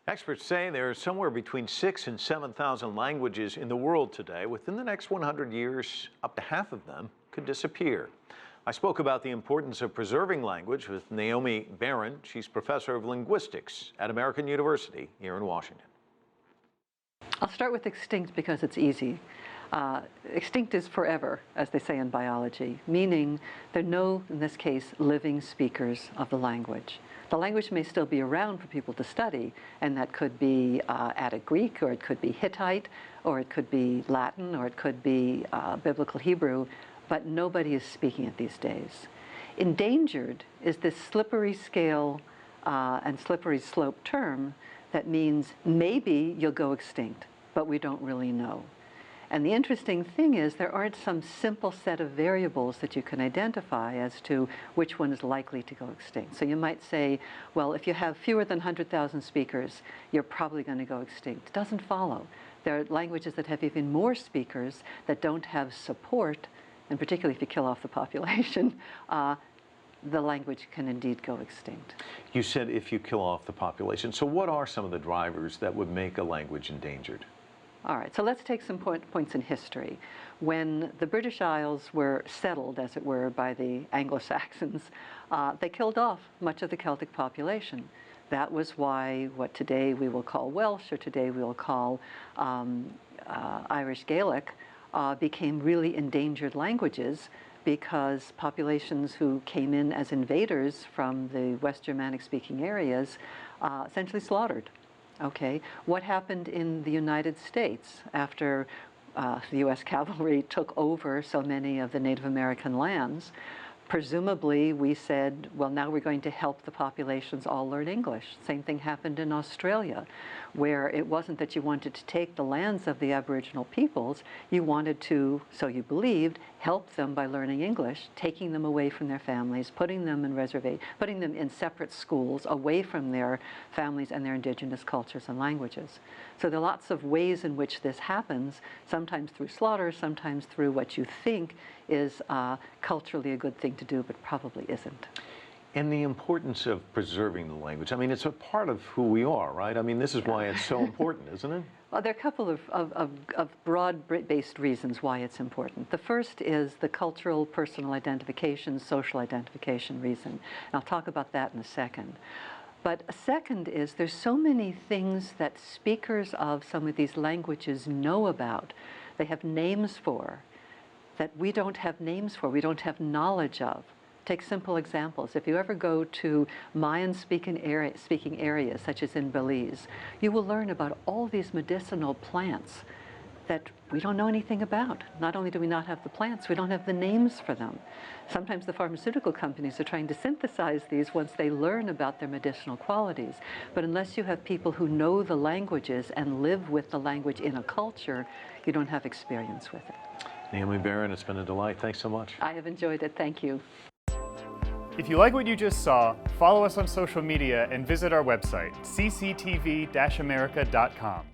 Experts say there are somewhere between 6,000 and 7,000 languages in the world today. Within the next 100 years, up to half of them could disappear. I spoke about the importance of preserving language with Naomi Baron. She's professor of linguistics at American University here in Washington. I'll start with extinct because it's easy. Extinct is forever, as they say in biology, meaning there are no, in this case, living speakers of the language. The language may still be around for people to study, and that could be Attic Greek, or it could be Hittite, or it could be Latin, or it could be Biblical Hebrew, but nobody is speaking it these days. Endangered is this slippery scale and slippery slope term that means maybe you'll go extinct, but we don't really know. And the interesting thing is there aren't some simple set of variables that you can identify as to which one is likely to go extinct. So you might say, well, if you have fewer than 100,000 speakers, you're probably going to go extinct. It doesn't follow. There are languages that have even more speakers that don't have support, and particularly if you kill off the population, the language can indeed go extinct. You said if you kill off the population. So what are some of the drivers that would make a language endangered? All right, so let's take some points in history. When the British Isles were settled, as it were, by the Anglo-Saxons, they killed off much of the Celtic population. That was why what today we will call Welsh, or today we will call Irish Gaelic, became really endangered languages, because populations who came in as invaders from the West Germanic-speaking areas essentially slaughtered. Okay, what happened in the United States after the U.S. cavalry took over so many of the Native American lands? Presumably, we said, well, now we're going to help the populations all learn English. Same thing happened in Australia, where it wasn't that you wanted to take the lands of the Aboriginal peoples, you wanted to, so you believed, help them by learning English, taking them away from their families, putting them in separate schools, away from their families and their indigenous cultures and languages. So there are lots of ways in which this happens, sometimes through slaughter, sometimes through what you think is culturally a good thing to do, but probably isn't. And the importance of preserving the language. I mean, it's a part of who we are, right? I mean, this is why it's so important, isn't it? Well, there are a couple of broad-based reasons why it's important. The first is the cultural, personal identification, social identification reason. And I'll talk about that in a second. But a second is there's so many things that speakers of some of these languages know about, they have names for, that we don't have names for, we don't have knowledge of. Take simple examples. If you ever go to Mayan-speaking areas, such as in Belize, you will learn about all these medicinal plants that we don't know anything about. Not only do we not have the plants, we don't have the names for them. Sometimes the pharmaceutical companies are trying to synthesize these once they learn about their medicinal qualities. But unless you have people who know the languages and live with the language in a culture, you don't have experience with it. Naomi Baron, it's been a delight. Thanks so much. I have enjoyed it. Thank you. If you like what you just saw, follow us on social media and visit our website, CCTV-America.com.